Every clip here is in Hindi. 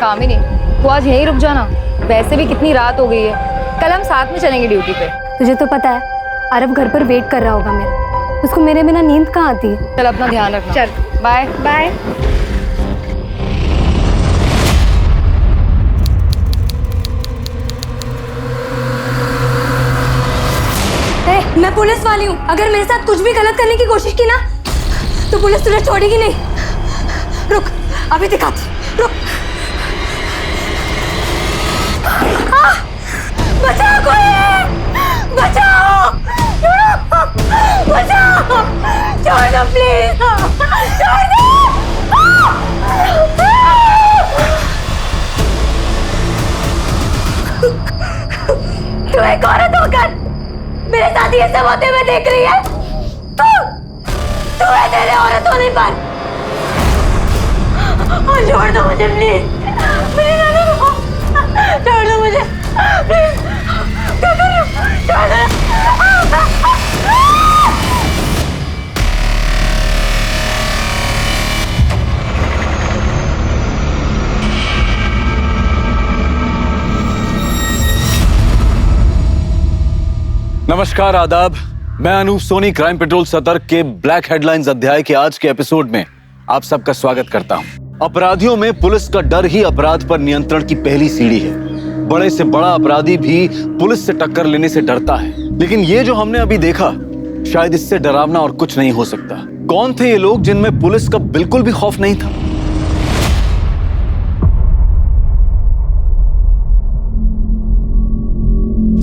कामिनी, तू आज यहीं रुक जाना। वैसे भी कितनी रात हो गई है, कल हम साथ में चलेंगे ड्यूटी पे। तुझे तो पता है अरब घर पर वेट कर रहा होगा मेरा, उसको मेरे बिना नींद कहाँ आती है। चल अपना ध्यान रखना। चल बाय बाय। मैं पुलिस वाली हूँ, अगर मेरे साथ कुछ भी गलत करने की कोशिश की ना तो पुलिस तुझे छोड़ेगी नहीं। रुक, अभी दिखाती, रुक। बचाओ कोई, बचाओ, बचाओ, छोड़ दो प्लीज, छोड़ दो। तू एक औरत होकर मेरे साथ ये सब होते हुए देख रही है? तू है तेरे औरत होने पर। छोड़ दो मुझे प्लीज, छोड़ दो मुझे प्लीज, छोड़ दो। नमस्कार, आदाब। मैं अनूप सोनी क्राइम पेट्रोल सतर्क के ब्लैक हेडलाइंस अध्याय के आज के एपिसोड में आप सबका स्वागत करता हूं। अपराधियों में पुलिस का डर ही अपराध पर नियंत्रण की पहली सीढ़ी है। बड़े से बड़ा अपराधी भी पुलिस से टक्कर लेने से डरता है, लेकिन ये जो हमने अभी देखा, शायद इससे डरावना और कुछ नहीं हो सकता। कौन थे ये लोग जिनमें पुलिस का बिल्कुल भी खौफ नहीं था?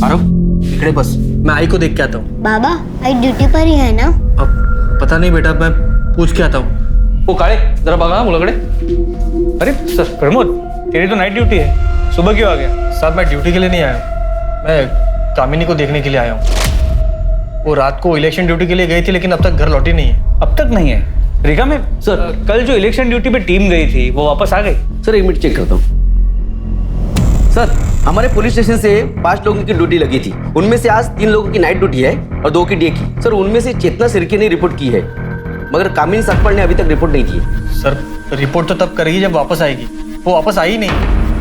आरव, इकड़े बस, मैं आई को देख के आता हूँ। बाबा, आई ड्यूटी पर ही है ना? अब पता नहीं बेटा, मैं पूछ के आता हूँ। वो काले, जरा भागा मुलगड़े। अरे सर प्रमोद, तेरी तो नाइट ड्यूटी है, सुबह क्यों आ गया? साहब, मैं ड्यूटी के लिए नहीं आया हूँ, मैं कामिनी को देखने के लिए आया हूँ। वो रात को इलेक्शन ड्यूटी के लिए गई थी, लेकिन अब तक घर लौटी नहीं है। अब तक नहीं है? रीगा में सर, कल जो इलेक्शन ड्यूटी पे टीम गई थी वो वापस आ गई? सर, एक मिनट चेक करता हूँ। सर, हमारे पुलिस स्टेशन से 5 लोगों की ड्यूटी लगी थी, उनमें से आज 3 लोगों की नाइट ड्यूटी है और 2 की डे की। सर, उनमें से चेतना सिरके ने रिपोर्ट की है, मगर कामिनी सकपाल ने अभी तक रिपोर्ट नहीं की है। सर, रिपोर्ट तो तब करेगी जब वापस आएगी, वो वापस आई ही नहीं।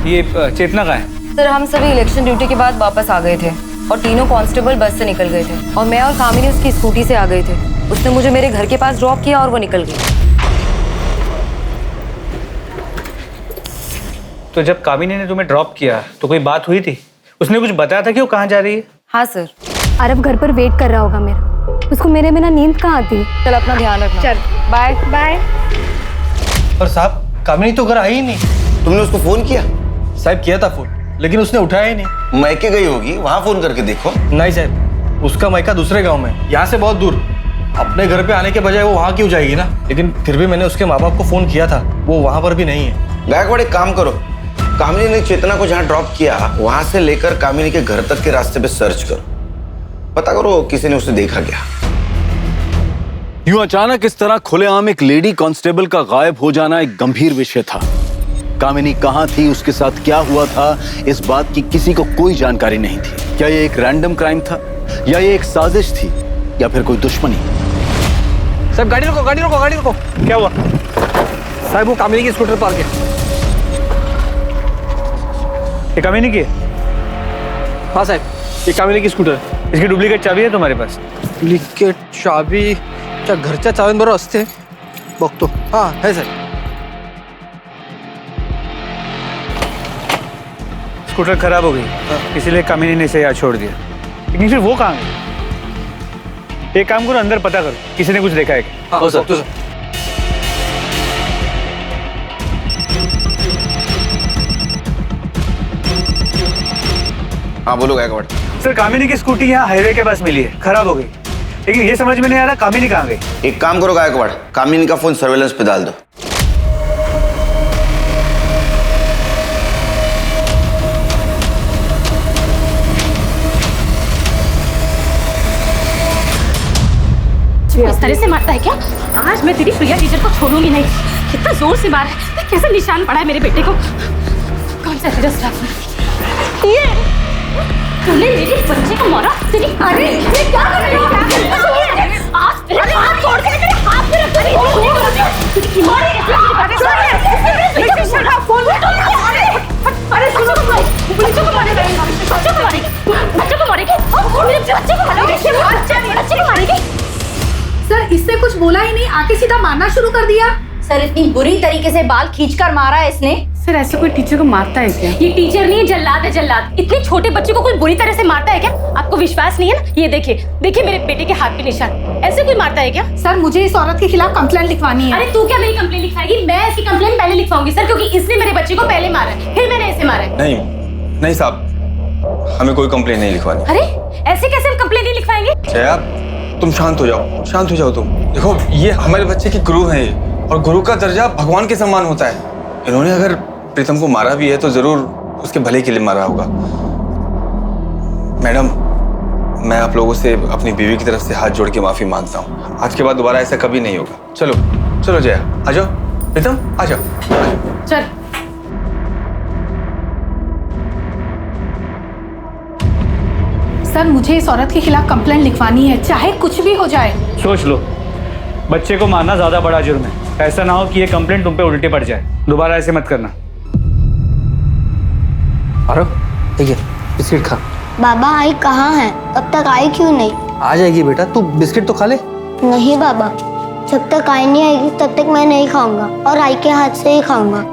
ये चेतना कहाँ है? सर, हम सभी इलेक्शन ड्यूटी के बाद वापस आ गए थे और तीनों कांस्टेबल बस से निकल गए थे और मैं और कामिनी उसकी स्कूटी से आ गए थे। उसने मुझे मेरे घर के पास ड्रॉप किया और वो निकल गई। तो जब कामिनी ने तुम्हें ड्रॉप किया तो कोई बात हुई थी? उसने कुछ बताया था कि वो कहाँ जा रही है? हाँ सर। अरब घर पर वेट कर रहा होगा मेरा, उसको मेरे बिना नींद कहाँ आती है। चल अपना ध्यान रखना। चल बाय बाय। पर साहब, कामिनी तो घर आई ही नहीं। तुमने उसको फोन किया? साहब, किया था फोन, लेकिन उसने उठाया ही नहीं। मैके गई होगी, वहां फोन करके देखो। नहीं साहब, उसका मायका दूसरे गांव में, यहाँ से बहुत दूर। अपने घर पे आने के बजाय वो वहाँ क्यों जाएगी ना? लेकिन फिर भी मैंने उसके माँ बाप को फोन किया था, वो वहाँ पर भी नहीं है। गायकवाड़, एक काम करो, कामिनी ने चेतना को जहाँ ड्रॉप किया वहां से लेकर कामिनी के घर तक के रास्ते पे सर्च करो, पता करो किसी ने उसे देखा क्या। यूं अचानक इस तरह खुलेआम एक लेडी कांस्टेबल का गायब हो जाना एक गंभीर विषय था। कामिनी कहां थी, उसके साथ क्या हुआ था, इस बात की किसी को कोई जानकारी नहीं थी। क्या ये एक रैंडम क्राइम था या ये एक साजिश थी या फिर कोई दुश्मनी? साहब, गाड़ी रोको, गाड़ी रोको, गाड़ी रोको। क्या हुआ? साहब, वो कामिनी की स्कूटर पार्क है। ये कामिनी की है? हाँ साहब, ये कामिनी की स्कूटर। इसकी डुप्लीकेट चाबी है तुम्हारे पास? डुप्लीकेट चाबी? क्या घरच्या चावींबरोबर असते? बघतो। हाँ है सर। स्कूटर खराब हो गई, इसीलिए कामिनी ने इसे यहाँ छोड़ दिया। लेकिन फिर वो कहाँ गई? एक काम करो, अंदर पता करो, किसी ने कुछ देखा है क्या? हाँ सर। हाँ बोलो गायकवाड़। सर, कामिनी की स्कूटी यहाँ हाईवे के पास मिली है, खराब हो गई, लेकिन ये समझ में नहीं आ रहा कामिनी कहाँ गई। एक काम करो गायकवाड़, कामिनी का फोन सर्वेलेंस पे डाल दो। इस तरह से मारता है क्या? आज मैं तेरी प्रिया टीचर को छोड़ूंगी नहीं। कितना जोर से मारा है, कैसे निशान पड़ा है मेरे बेटे को। कौन सा तेरा स्टाफ? ये तूने मेरे बच्चे को मारा? तेरी अरे ये क्या कर रही हो? आज तेरे हाथ तोड़ के मेरे हाथ पे रख। अरे मारे फोन आके सीधा मारना शुरू कर दिया। सर इतनी बुरी तरीके से बाल खींचकर मारा है इसने। सर ऐसे कोई टीचर को मारता है क्या? ये टीचर नहीं है, जल्लाद है जल्लाद। इतने छोटे बच्चे को कोई बुरी तरह से मारता है क्या? आपको विश्वास नहीं है ना? ये देखिए देखिए मेरे बेटे के हाथ पे निशान। ऐसे कोई मारता है क्या? सर मुझे इस औरत के खिलाफ कंप्लेंट लिखवानी है। अरे तू क्या मेरी कंप्लेंट लिखवाएगी? मैं इसकी कंप्लेंट पहले लिखवाऊंगी सर, क्योंकि इसने मेरे बच्चे को पहले मारा है, फिर मैंने इसे मारा है। नहीं साहब, हमें कोई कंप्लेन नहीं लिखवानी। अरे ऐसे कैसे हम कंप्लेंट नहीं लिखवाएंगे? जया, तुम शांत हो जाओ तुम। देखो ये हमारे बच्चे की गुरु है और गुरु का दर्जा भगवान के समान होता है। इन्होंने अगर प्रीतम को मारा भी है तो जरूर उसके भले के लिए मारा होगा। मैडम, मैं आप लोगों से अपनी बीवी की तरफ से हाथ जोड़ के माफी मांगता हूँ। आज के बाद दोबारा ऐसा कभी नहीं होगा। चलो जया, आ जाओ। प्रीतम आ जाओ। चल। सर मुझे इस औरत के खिलाफ कंप्लेंट लिखवानी है, चाहे कुछ भी हो जाए। सोच लो, बच्चे को मारना ज्यादा बड़ा जुर्म है। ऐसा ना हो कि ये कंप्लेंट तुम पे उल्टे पड़ जाए। दोबारा ऐसे मत करना। अरे ठीक है, बिस्किट खा। बाबा आई कहाँ है? अब तक आई क्यों नहीं? आ जाएगी बेटा, तू बिस्किट तो खा ले। नहीं बाबा, जब तक आई नहीं आएगी तब तक मैं नहीं खाऊंगा और आई के हाथ से ही खाऊंगा।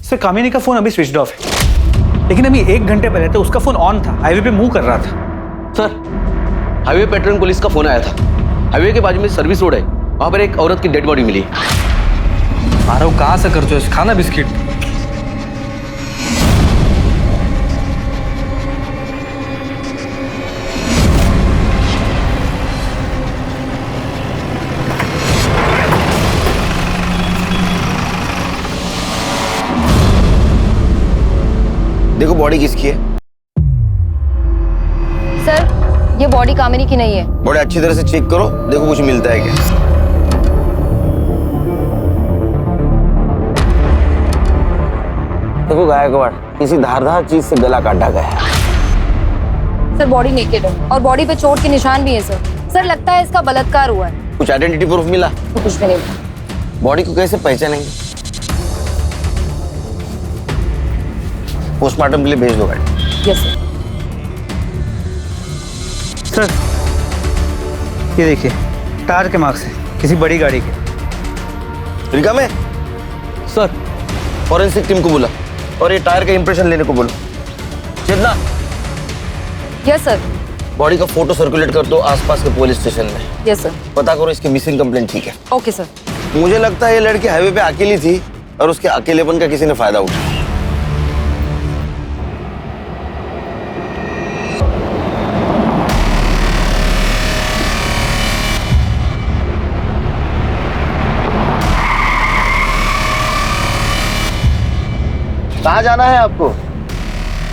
सर कामिनी का फोन अभी स्विच ऑफ है, लेकिन अभी 1 घंटे पहले तो उसका फोन ऑन था, हाईवे पे मूव कर रहा था। सर, हाईवे पेट्रोलिंग पुलिस का फोन आया था। हाईवे के बाजू में सर्विस रोड है, वहां पर एक औरत की डेड बॉडी मिली। आरव कहाँ से करते हो? खाना बिस्किट। देखो बॉडी किसकी है। सर ये बॉडी कामिनी की नहीं है। बॉडी अच्छी तरह से चेक करो, देखो कुछ मिलता है क्या। देखो गायकवाड़, किसी धारदार चीज से गला काटा गया है। सर बॉडी नेकेड है और बॉडी पे चोट के निशान भी है सर। सर लगता है इसका बलात्कार हुआ है। कुछ आइडेंटिटी प्रूफ मिला? तो कुछ भी नहीं। बॉडी को कैसे पहचानेंगे? पोस्टमार्टम के लिए भेज दो गाड़ी। Yes sir. सर ये देखिए, टायर के मार्क्स हैं, किसी बड़ी गाड़ी के। रिका में सर, फॉरेंसिक टीम को बुला और ये टायर का इंप्रेशन लेने को बोलो। चेतना, यस सर। बॉडी का फोटो सर्कुलेट कर दो आसपास के पुलिस स्टेशन में। Yes sir. पता करो इसकी मिसिंग कंप्लेंट। ठीक है? Okay sir. मुझे लगता है ये लड़की हाईवे पे अकेली थी और उसके अकेलेपन का किसी ने फायदा उठाया। कहाँ जाना है आपको?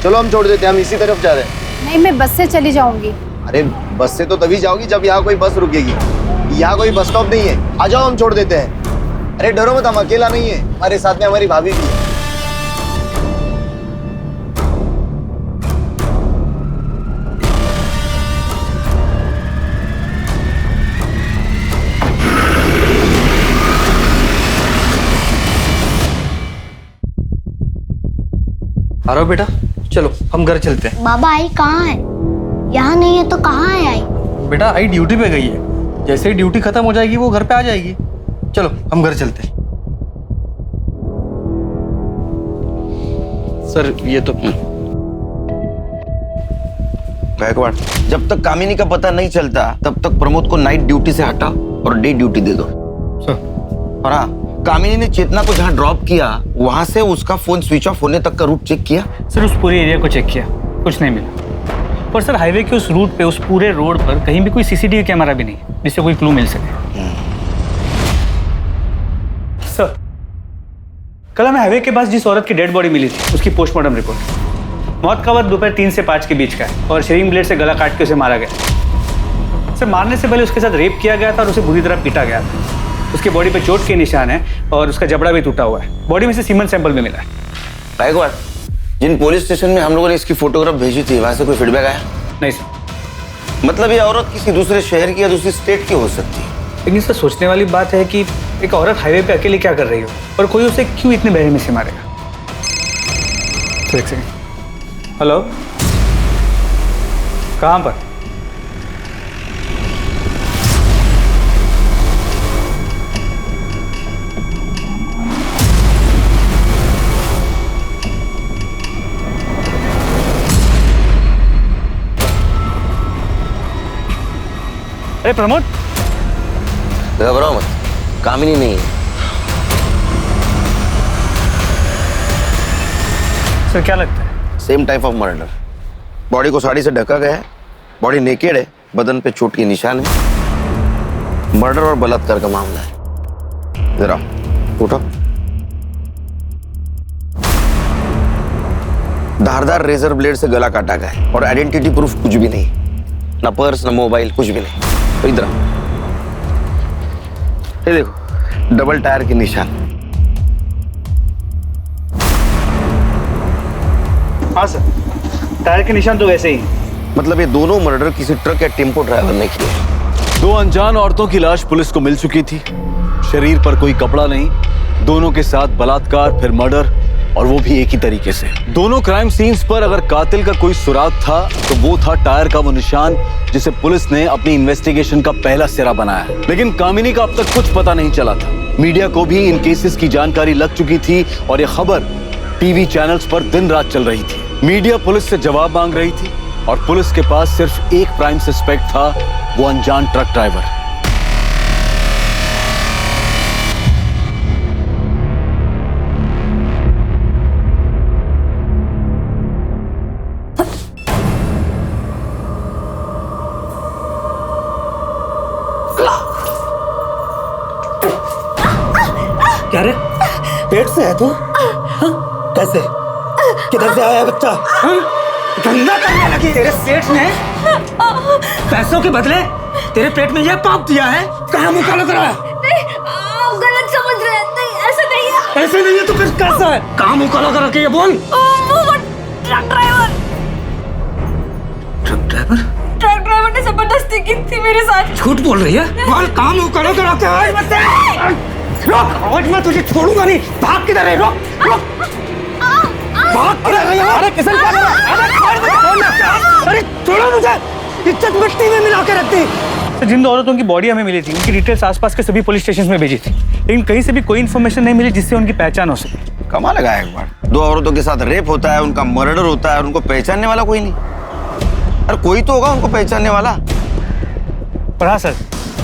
चलो हम छोड़ देते हैं, हम इसी तरफ जा रहे हैं। नहीं, मैं बस से चली जाऊंगी। अरे बस से तो तभी जाओगी जब यहाँ कोई बस रुकेगी। यहाँ कोई बस स्टॉप नहीं है, आ जाओ हम छोड़ देते हैं। अरे डरो मत, हम अकेला नहीं है, हमारे साथ में हमारी भाभी भी है। आरव बेटा, चलो हम घर चलते हैं। बाबा आई कहाँ है? यहाँ नहीं है तो कहाँ है आई? बेटा आई ड्यूटी पे गई है, जैसे ही ड्यूटी खत्म हो जाएगी वो घर पे आ जाएगी। चलो हम घर चलते हैं। सर ये तो गायकवाड़, जब तक कामिनी का पता नहीं चलता तब तक प्रमोद को नाइट ड्यूटी से हटा और डे ड्यूटी दे दो। और हाँ, कामिनी ने चेतना को जहाँ ड्रॉप किया वहां से उसका फोन स्विच ऑफ होने तक का रूट चेक किया? सर उस पूरे एरिया को चेक किया, कुछ नहीं मिला। पर सर हाईवे के उस रूट पे, उस पूरे रोड पर कहीं भी कोई सीसीटीवी कैमरा भी नहीं जिससे कोई क्लू मिल सके। सर कल हमें हाईवे के पास जिस औरत की डेड बॉडी मिली थी उसकी पोस्टमार्टम रिपोर्ट, मौत का वक्त दोपहर 3 से 5 के बीच का है और शेविंग ब्लेड से गला काट के उसे मारा गया। सर मारने से पहले उसके साथ रेप किया गया था और उसे बुरी तरह पीटा गया था। उसकी बॉडी पे चोट के निशान है और उसका जबड़ा भी टूटा हुआ है। बॉडी में से सीमेंट सैंपल भी मिला है। गायकवाड़, जिन पुलिस स्टेशन में हम लोगों ने इसकी फोटोग्राफ भेजी थी वहां से कोई फीडबैक आया? नहीं सर। मतलब ये औरत किसी दूसरे शहर की या दूसरी स्टेट की हो सकती है। लेकिन सर सोचने वाली बात है कि एक औरत हाईवे पे अकेले क्या कर रही हो और कोई उसे क्यों इतने बेरहमी से मारेगा। तो एक सेकंड। हेलो, कहाँ पर? अरे प्रमोद, घबराओ मत, कामिनी नहीं है। सर क्या लगता है? Same type of murder. Body को साड़ी से ढका गया है, बॉडी नेकेड है, बदन पे चोट के निशान है। मर्डर और बलात्कार का मामला है। जरा उठो। धारदार रेजर ब्लेड से गला काटा गया है और आइडेंटिटी प्रूफ कुछ भी नहीं, ना पर्स ना मोबाइल, कुछ भी नहीं। तो इधर आओ। ये देखो, डबल टायर के निशान। हाँ सर, टायर के निशान तो वैसे ही। मतलब ये दोनों मर्डर किसी ट्रक या टेम्पो ड्राइवर ने किए। दो अनजान औरतों की लाश पुलिस को मिल चुकी थी। शरीर पर कोई कपड़ा नहीं, दोनों के साथ बलात्कार फिर मर्डर, और वो भी एक ही तरीके से। दोनों क्राइम सीन्स पर अगर कातिल का कोई सुराग था तो वो था टायर का वो निशान जिसे पुलिस ने अपनी इन्वेस्टिगेशन का पहला सिरा बनाया। लेकिन कामिनी का अब तक कुछ पता नहीं चला था। मीडिया को भी इन केसेस की जानकारी लग चुकी थी और ये खबर टीवी चैनल्स पर दिन रात चल रही थी। मीडिया पुलिस से जवाब मांग रही थी और पुलिस के पास सिर्फ एक प्राइम सस्पेक्ट था, वो अनजान ट्रक ड्राइवर। क्या रे, पेट से है तू? हाँ? कैसे, किधर से आया बच्चा? हाँ? गंदा करने लगी। तेरे सेठ ने पैसों के बदले तेरे पेट में यह पाप दिया है। कहाँ मुँह काला कराया? आप गलत समझ रहे हैं। नहीं, ऐसा नहीं है। ऐसे नहीं है तो फिर कैसा है? कहाँ मुँह काला करा के ये बोल। ट्रक ड्राइवर ने जबरदस्ती की थी मेरे साथ। झूठ बोल रही है। बोल, कहाँ मुँह काला करा के आया? रोक, आज मैं तुझे छोड़ूंगा नहीं। भाग किधर है? रोक रोक, भाग किधर है? अरे किसन क्या कर रहा है? अरे छोड़ो मुझे, इज्जत मिट्टी में मिला के रख दी। तो जिन दो औरतों की बॉडी हमें मिली थी उनकी डिटेल्स आसपास के सभी पुलिस स्टेशन में भेजी थी, लेकिन कहीं से भी कोई इन्फॉर्मेशन नहीं मिली जिससे उनकी पहचान हो सके। कमाल लगा एक बार। दो औरतों के साथ रेप होता है, उनका मर्डर होता है, उनको पहचानने वाला कोई नहीं। अरे कोई तो होगा उनको पहचानने वाला। पर हाँ सर,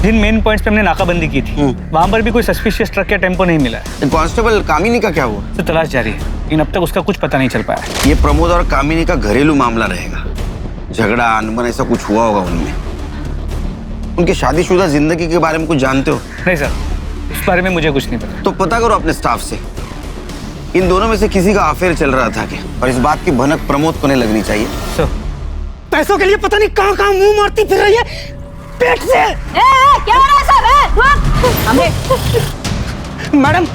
जिन मेन पॉइंट्स पे हमने नाकाबंदी की थी वहां पर भी कोई सस्पिशियस ट्रक या टेम्पो नहीं मिला है। कांस्टेबल कामिनी का क्या हुआ? तो तलाश जारी है, लेकिन अब तक उसका कुछ पता नहीं चल पाया। ये प्रमोद और कामिनी का घरेलू मामला रहेगा। झगड़ा अनबन ऐसा कुछ हुआ होगा उनमें। उनकी शादीशुदा जिंदगी के बारे में कुछ जानते हो? नहीं सर, उस बारे में मुझे कुछ नहीं पता। तो पता करो अपने स्टाफ से, इन दोनों में से किसी का अफेयर चल रहा था क्या? और इस बात की भनक प्रमोद को नहीं लगनी चाहिए। सर, पैसों के लिए पता नहीं कहाँ कहाँ मुंह मारती फिर रही है पेट से। क्या हो रहा है सब? मैडम,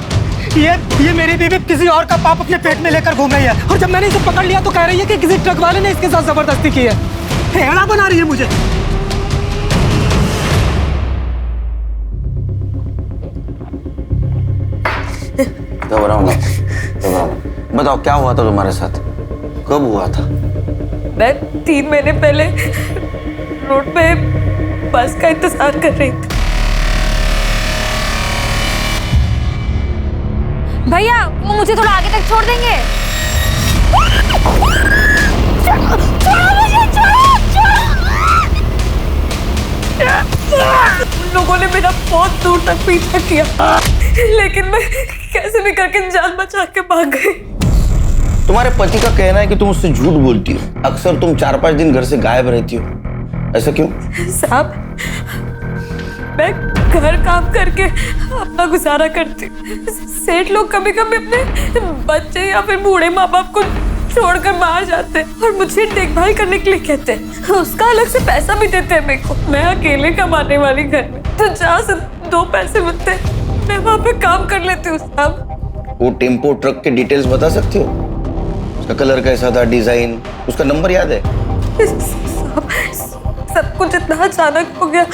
ये मेरी बीवी किसी और का पाप अपने पेट में लेकर घूम रही है, और जब मैंने इसे पकड़ लिया तो कह रही है कि किसी ट्रक वाले ने इसके साथ जबरदस्ती की है। हेड़ा बना रही है मुझे। घबराओ मत, घबराओ मत। बताओ क्या हुआ था तुम्हारे साथ, कब हुआ था? मैं 3 महीने पहले रोड पे बस का इंतजार कर रही थी। भैया, वो मुझे थोड़ा आगे तक छोड़ देंगे? उन लोगों ने मेरा बहुत दूर तक पीछा किया, लेकिन मैं कैसे भी करके जान बचा के भाग गई। तुम्हारे पति का कहना है कि तुम उससे झूठ बोलती हो। अक्सर तुम 4-5 दिन घर से गायब रहती हो, ऐसा क्यों? साहब, मैं घर काम करके अपना गुजारा करती। सेठ लोग कभी कभी अपने बच्चे या फिर बूढ़े माँ बाप को छोड़कर बाहर जाते हैं और मुझे देखभाल करने के लिए कहते हैं। उसका अलग से पैसा भी देते हैं मेरे को। मैं अकेले कमाने वाली घर में, तो जहाँ से 2 पैसे मिलते हैं मैं वहाँ पे काम कर लेती हूँ। साहब, वो टेम्पो ट्रक के डिटेल्स बता सकते हो? उसका कलर कैसा था, डिजाइन, उसका नंबर याद है? सब कुछ इतना अचानक हो गया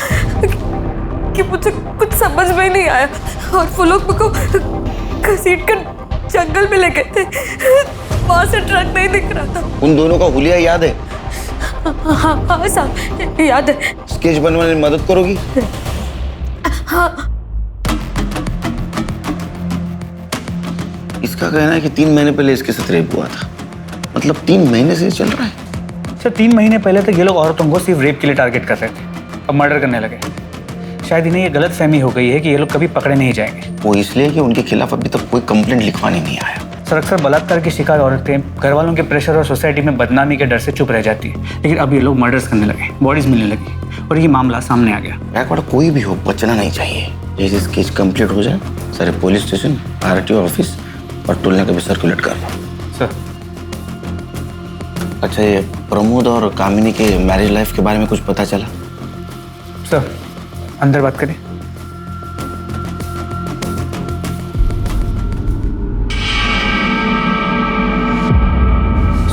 कि मुझे कुछ समझ में नहीं आया, और वो लोग मुझको घसीट कर जंगल में ले गए थे। वहां से ट्रक नहीं दिख रहा था। उन दोनों का हुलिया याद है? हाँ साहब, याद है। स्केच बनवाने में मदद करोगी? हाँ। इसका कहना है कि 3 महीने पहले इसके साथ रेप हुआ था। मतलब 3 महीने से चल रहा है। सर 3 महीने पहले तक ये लोग औरतों को सिर्फ रेप के लिए टारगेट कर रहे थे, अब मर्डर करने लगे। शायद इन्हें ये गलत फहमी हो गई है कि ये लोग कभी पकड़े नहीं जाएंगे। वो इसलिए कि उनके खिलाफ अभी तक कोई कंप्लेंट लिखवाने नहीं आया। सर अक्सर बलात्कार की शिकार औरतें घर वालों के प्रेशर और सोसाइटी में बदनामी के डर से चुप रह जाती है, लेकिन अब ये लोग मर्डर्स करने लगे, बॉडीज मिलने लगी और ये मामला सामने आ गया। गायकवाड़ कोई भी हो बचना नहीं चाहिए। जैसे केस कंप्लीट हो जाए सारे पुलिस स्टेशन, आरटीओ ऑफिस और टोलने का भी सर्कुलेट कर दो। सर अच्छा, ये प्रमोद और कामिनी के मैरिज लाइफ के बारे में कुछ पता चला? सर अंदर बात करें।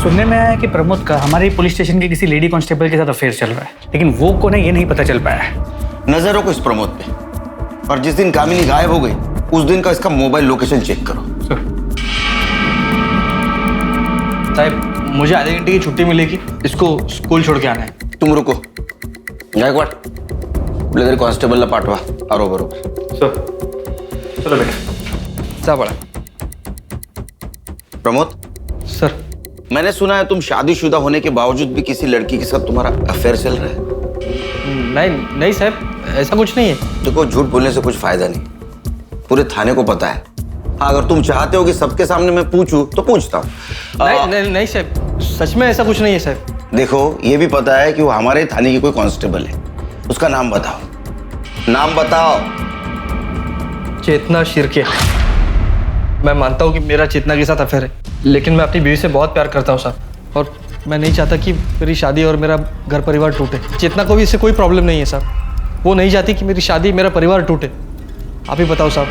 सुनने में आया है कि प्रमोद का हमारे पुलिस स्टेशन के किसी लेडी कांस्टेबल के साथ अफेयर चल रहा है, लेकिन वो कौन है ये नहीं पता चल पाया है। नजर रखो इस प्रमोद पे, और जिस दिन कामिनी गायब हो गई उस दिन का इसका मोबाइल लोकेशन चेक करो। साहब मुझे आधे घंटे की छुट्टी मिलेगी, इसको स्कूल छोड़ के आना है। तुम रुको गायकवाड़, ब्लेजर कांस्टेबल पाठवा आरो बरोबर। सर चलो बेटा। जा बड़ा। प्रमोद सर मैंने सुना है तुम शादीशुदा होने के बावजूद भी किसी लड़की के साथ तुम्हारा अफेयर चल रहा है। नहीं साहब, ऐसा कुछ नहीं है। देखो झूठ बोलने से कुछ फायदा नहीं, पूरे थाने को पता है। हाँ, अगर तुम चाहते हो कि सबके सामने मैं पूछूं तो पूछता हूँ। नहीं साहब, सच में ऐसा कुछ नहीं है साहब। देखो ये भी पता है कि वो हमारे थाने की कोई कांस्टेबल है, उसका नाम बताओ। नाम बताओ। चेतना शिर्के। मैं मानता हूँ कि मेरा चेतना के साथ अफेयर है, लेकिन मैं अपनी बीवी से बहुत प्यार करता हूँ साहब, और मैं नहीं चाहता कि मेरी शादी और मेरा घर परिवार टूटे। चेतना को भी इससे कोई प्रॉब्लम नहीं है साहब, वो नहीं चाहती कि मेरी शादी मेरा परिवार टूटे। आप ही बताओ साहब,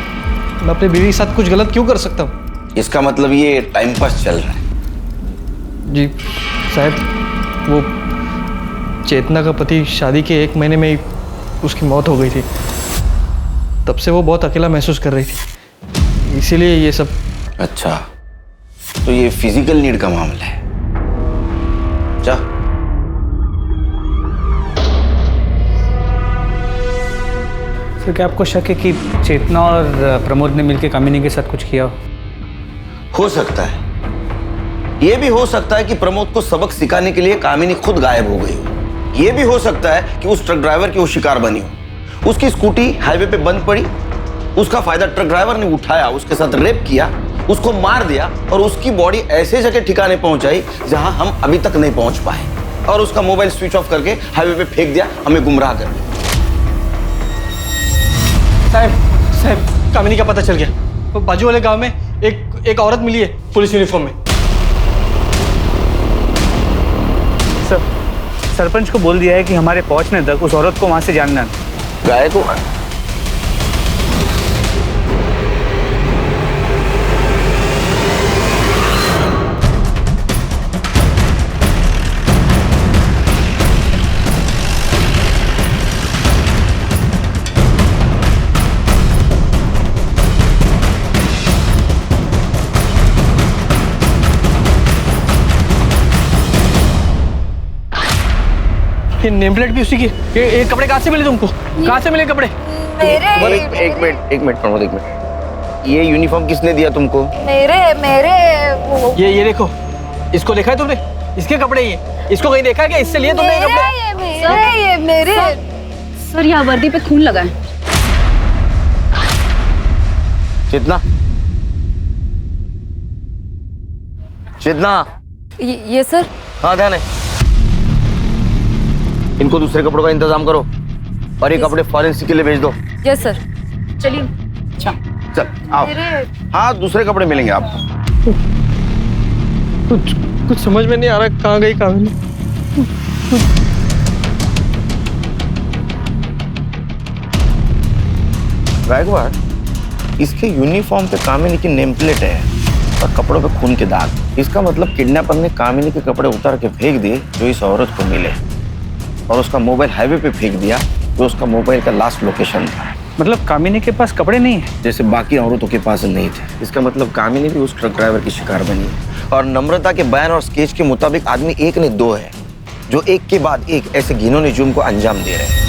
मैं अपनी बीवी के साथ कुछ गलत क्यों कर सकता हूँ? इसका मतलब ये टाइम पास चल रहा है। जी साहब, वो चेतना का पति शादी के 1 महीने में ही उसकी मौत हो गई थी। तब से वो बहुत अकेला महसूस कर रही थी, इसीलिए ये सब। अच्छा, तो ये फिजिकल नीड का मामला है। जा। सर क्या आपको शक है कि चेतना और प्रमोद ने मिलकर कामिनी के साथ कुछ किया हो सकता है। ये भी हो सकता है कि प्रमोद को सबक सिखाने के लिए कामिनी खुद गायब हो गई हो। ये भी हो सकता है कि उस ट्रक ड्राइवर की वो शिकार बनी हो। उसकी स्कूटी हाईवे पे बंद पड़ी, उसका फायदा ट्रक ड्राइवर ने उठाया, उसके साथ रेप किया, उसको मार दिया और उसकी बॉडी ऐसे जगह ठिकाने पहुंचाई जहां हम अभी तक नहीं पहुंच पाए, और उसका मोबाइल स्विच ऑफ करके हाईवे पे फेंक दिया, हमें गुमराह कर दिया। साहब कामिनी का पता चल गया। तो बाजू वाले गांव में एक औरत मिली है पुलिस यूनिफॉर्म में। सर सरपंच को बोल दिया है कि हमारे पहुंचने तक उस औरत को वहां से जानना। गायकवाड़ ये नेम प्लेट भी उसी की। ये कपड़े कहाँ से मिले तुमको? कहाँ से मिले कपड़े? एक मिनट प्रमोद, एक मिनट। ये यूनिफॉर्म किसने दिया तुमको? ये देखो, इसको देखा है तुमने? इसके कपड़े ये, इसको कहीं देखा क्या? इससे लिए तुमने कपड़े? सर यहाँ वर्दी पे खून लगा है। चेतना, चेतना। ये सर। हाँ ध्यान है। इनको दूसरे कपड़ों का इंतजाम करो और ये कपड़े फॉरेंसिक के लिए भेज दो। Yes sir. चलिए। चल आओ। हाँ दूसरे कपड़े मिलेंगे आपको। कुछ समझ में नहीं आ रहा कहाँ गई कामिनी। गायकवाड़, इसके यूनिफॉर्म पे कामिनी की नेम प्लेट है और कपड़ों पे खून के दाग। इसका मतलब किडनैपर ने कामिनी के कपड़े उतार के फेंक दिए जो इस औरत को मिले, और उसका मोबाइल हाईवे पे फेंक दिया जो उसका मोबाइल का लास्ट लोकेशन था। मतलब कामिनी के पास कपड़े नहीं है जैसे बाकी औरतों के पास नहीं थे। इसका मतलब कामिनी भी उस ट्रक ड्राइवर की शिकार बनी है। और नम्रता के बयान और स्केच के मुताबिक आदमी एक ने दो है जो एक के बाद एक ऐसे घिनौने जुर्म को अंजाम दे रहे हैं।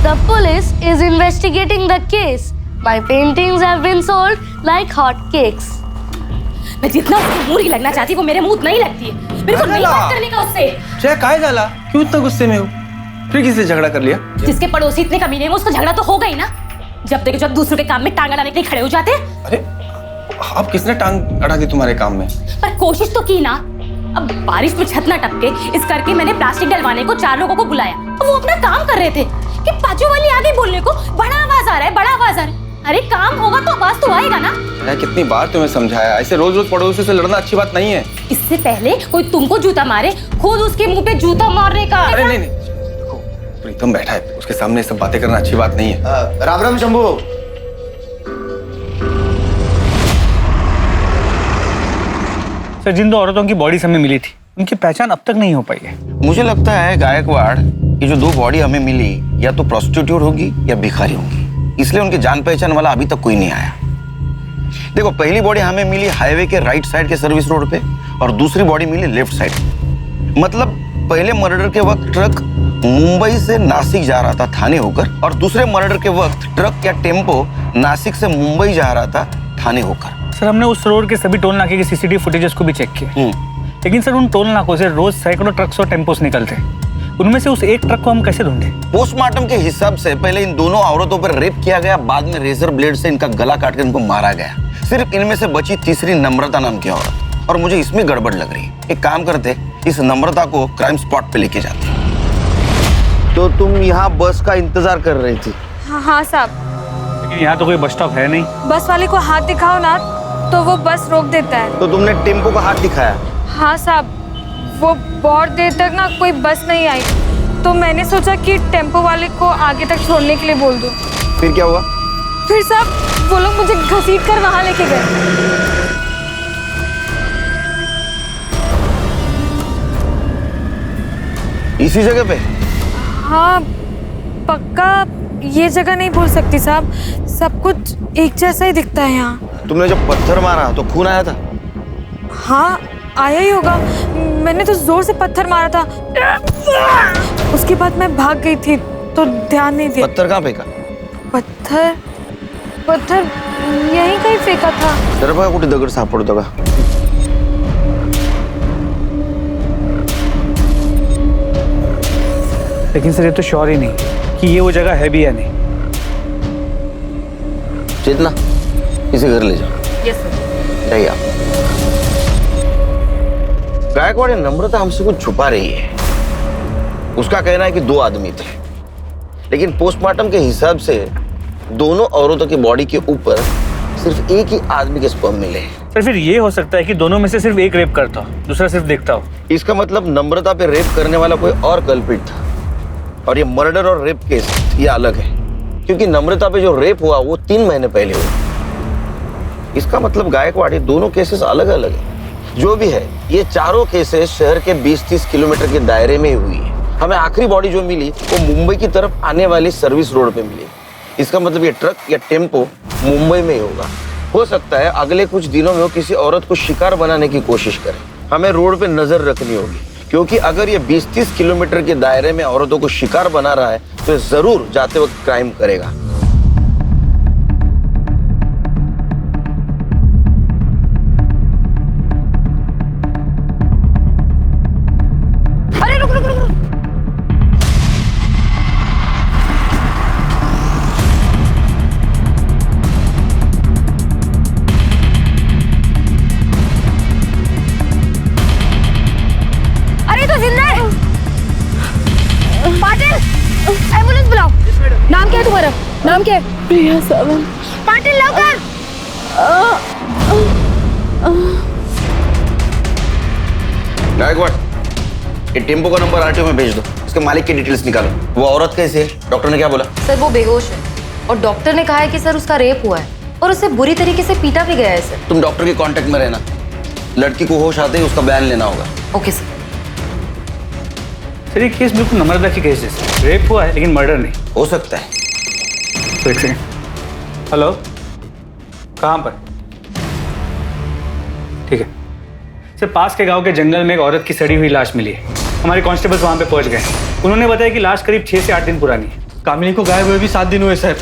The police is investigating the case. My paintings have been sold like hot cakes. मैं जितना उसको बुरी लगना चाहती वो मेरे मुंह नहीं लगती है। मेरे को नहीं बात करने का उससे। क्या झाला? क्यों इतना गुस्से में हो? फिर किससे झगड़ा कर लिया? जिसके पड़ोसी इतने कमीने हैं उसका झगड़ा तो होगा ही ना। जब देखो जब दूसरों के काम में टांग अड़ाने के लिए खड़े हो जाते हैं। अरे अब किसने टांग अड़ा दी तुम्हारे काम में? पर कोशिश तो की ना। अब बारिश में छत ना टपके इस करके मैंने प्लास्टिक डलवाने को 4 लोगों को बुलाया। वो अपना काम कर रहे थे कि बाजू वाली आ गई बोलने को, बड़ा आवाज आ रहा है, बड़ा आवाज आ रहा है। अरे काम होगा तो आवाज तो आएगा ना। मैं कितनी बार तुम्हें समझाया, ऐसे रोज रोज पड़ोसियों से लड़ना अच्छी बात नहीं है। इससे पहले कोई तुमको जूता मारे, खुद उसके मुंह पे जूता मारने का। अरे नहीं नहीं, देखो प्रीतम बैठा है, उसके सामने सब बातें करना अच्छी बात नहीं है। राम राम शंभू। सर, जिन 2 औरतों की बॉडीज हमें मिली थी उनकी पहचान अब तक नहीं हो पाई है। मुझे लगता है गायकवाड़, ये जो 2 बॉडी हमें मिली या तो प्रोस्टिट्यूट होगी या भिखारी होगी, इसलिए उनकी जान पहचान वाला अभी तक कोई नहीं आया। देखो, पहली बॉडी हमें मिली हाईवे के राइट साइड के सर्विस रोड पे और दूसरी बॉडी मिली लेफ्ट साइड। मतलब पहले मर्डर के वक्त ट्रक मुंबई से नासिक जा रहा था थाने होकर, और दूसरे मर्डर के वक्त ट्रक या टेम्पो नासिक से मुंबई जा रहा था थाने होकर। सर, हमने उस रोड के सभी टोल नाके के सीसीटीवी फुटेजेस को भी चेक किया, लेकिन सर उन टोल नाकों से रोज सैकड़ों ट्रक्स और टेम्पोस निकलते हैं। उनमें से उस एक ट्रक को हम कैसे ढूंढे? पोस्टमार्टम के हिसाब से पहले इन दोनों औरतों पर रेप किया गया, बाद में रेजर ब्लेड से इनका गला काट कर इनको मारा गया। सिर्फ इनमें से बची तीसरी नम्रता नाम की औरत, और मुझे इसमें गड़बड़ लग रही है। एक काम करते, इस नम्रता को क्राइम स्पॉट पे लेके जाते। तो तुम यहाँ बस का इंतजार कर रही थी? हाँ साहब। लेकिन यहाँ तो कोई बस स्टॉप है नहीं। बस वाले को हाथ दिखाओ ना तो वो बस रोक देता है। तो तुमने टेम्पो का हाथ दिखाया? हाँ साहब, वो बहुत देर तक ना कोई बस नहीं आई, तो मैंने सोचा कि टेम्पो वाले को आगे तक छोड़ने के लिए बोल दूं। फिर क्या हुआ? फिर साहब वो लोग मुझे घसीट कर वहां लेके गए। इसी जगह पे? हाँ, पक्का ये जगह नहीं भूल सकती साहब, सब कुछ एक जैसा ही दिखता है यहाँ। तुमने जब पत्थर मारा तो खून आया था? हाँ, आया ही होगा। मैंने तो जोर से पत्थर मारा था, उसके बाद मैं भाग गई थी तो ध्यान नहीं दिया। पत्थर कहाँ फेंका? पत्थर यहीं कहीं फेंका था। जरा बघा कुठे दगड सापडतो का? लेकिन सर ये तो श्योर ही नहीं कि ये वो जगह है भी या नहीं। चेतना, इसे घर ले जाओ। Yes sir. जाइए आप। गायकवाड़, नम्रता हमसे कुछ छुपा रही है। उसका कहना है कि 2 आदमी थे, लेकिन पोस्टमार्टम के हिसाब से दोनों औरतों की बॉडी के ऊपर सिर्फ एक ही आदमी के स्पर्म मिले हैं। सर, फिर ये हो सकता है कि दोनों में से सिर्फ एक रेप करता हो, दूसरा सिर्फ देखता हो। इसका मतलब नम्रता पे रेप करने वाला कोई और कल्प्रिट था, और ये मर्डर और रेप केस ये अलग है, क्योंकि नम्रता पे जो रेप हुआ वो 3 महीने पहले हुआ। इसका मतलब गायकवाड़, ये दोनों केसेस अलग अलग है। जो भी है, ये चारों केसेस शहर के 20-30 किलोमीटर के दायरे में ही हुई है। हमें आखिरी बॉडी जो मिली वो मुंबई की तरफ आने वाली सर्विस रोड पे मिली। इसका मतलब ये ट्रक या टेम्पो मुंबई में ही होगा। हो सकता है अगले कुछ दिनों में वो किसी औरत को शिकार बनाने की कोशिश करे। हमें रोड पे नजर रखनी होगी, क्योंकि अगर ये 20-30 किलोमीटर के दायरे में औरतों को शिकार बना रहा है तो जरूर जाते वक्त क्राइम करेगा। अरे रुक रुक रुक रुक। अरे तो जिंदा है। पाटिल, एम्बुलेंस बुलाओ। नाम क्या है तुम्हारा? नाम क्या है? प्रिया सावंत। पाटिल लवकर। गायकवाड़, ये टेम्पो का नंबर आरटीओ में भेज दो। इसके मालिक की डिटेल्स निकालो। वो औरत कैसी है? डॉक्टर ने क्या बोला? सर वो बेहोश है और डॉक्टर ने कहा है कि सर उसका रेप हुआ है और उसे बुरी तरीके से पीटा भी गया है सर। तुम डॉक्टर के कांटेक्ट में रहना। लड़की को होश आते ही उसका बयान लेना होगा। Okay sir. सर, ये केस बिल्कुल नम्रता की केस जैसे, रेप हुआ है लेकिन मर्डर नहीं। हो सकता है। तो एक सेकंड। हेलो, कहाँ पर? ठीक है सर, पास के गांव के जंगल में एक औरत की सड़ी हुई लाश मिली है। हमारे कांस्टेबल्स वहां पे पहुंच गए। उन्होंने बताया कि लाश करीब 6 से 8 दिन पुरानी है। कामिनी को गायब हुए भी 7 दिन हुए सर।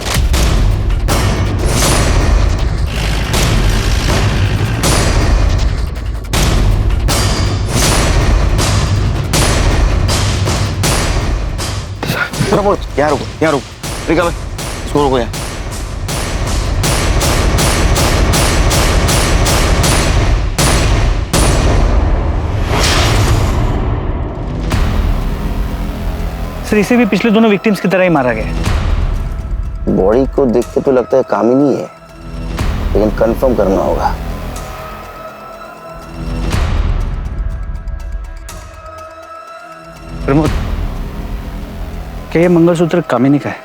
प्रमोद यहाँ रुको रिका भाई, इसको रोको यहाँ। सर इसे भी पिछले दोनों विक्टिम्स की तरह ही मारा गया। बॉडी को देख के तो लगता है कामिनी है, लेकिन कंफर्म करना होगा। प्रमोद, क्या ये मंगलसूत्र कामिनी का है?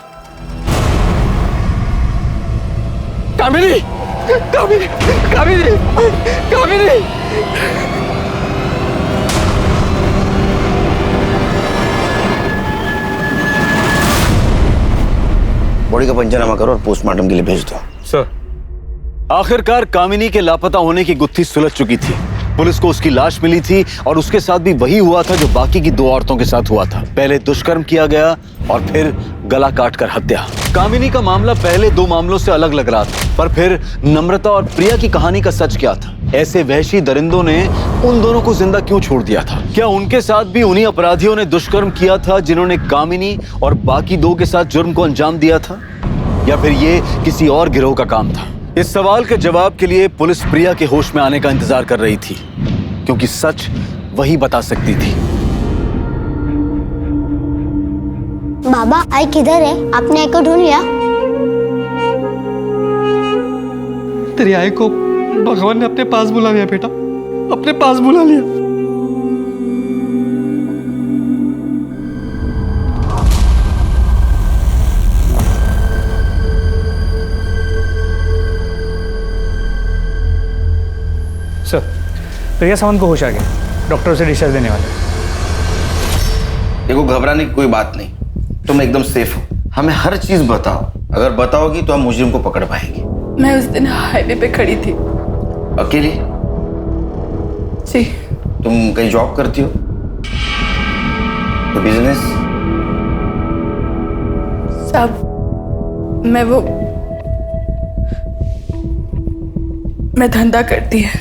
कामिनी, कामिनी, कामिनी, कामिनी। बॉडी का पंचनामा करो और पोस्टमार्टम के लिए भेज दो। सर, आखिरकार कामिनी के लापता होने की गुत्थी सुलझ चुकी थी। पुलिस को उसकी लाश मिली थी और उसके साथ भी वही हुआ था जो बाकी की 2 औरतों के साथ हुआ था। पहले दुष्कर्म किया गया और फिर गला काटकर हत्या। कामिनी का मामला पहले 2 मामलों से अलग लग रहा था, पर फिर नम्रता और प्रिया की कहानी का सच क्या था? ऐसे वहशी दरिंदों ने उन दोनों को जिंदा क्यों छोड़ दिया था? क्या उनके साथ भी उन्हीं अपराधियों ने दुष्कर्म किया था जिन्होंने कामिनी और बाकी 2 के साथ जुर्म को अंजाम दिया था, या फिर ये किसी और गिरोह का काम था? इस सवाल के जवाब के लिए पुलिस प्रिया के होश में आने का इंतजार कर रही थी, क्योंकि सच वही बता सकती थी। बाबा आई किधर है? आपने आई को ढूंढ लिया? तेरी आई को भगवान ने अपने पास बुला लिया बेटा, अपने पास बुला लिया। सर, प्रिया सावंत को होश आ गया, डॉक्टर से डिस्चार्ज देने वाले। देखो घबराने की कोई बात नहीं, तुम एकदम सेफ हो। हमें हर चीज बताओ, अगर बताओगी तो हम मुजरिम को पकड़ पाएंगे। मैं उस दिन हाईवे पे खड़ी थी। अकेले? जी। तुम कहीं जॉब करती हो? तो बिजनेस? सब मैं धंधा करती है।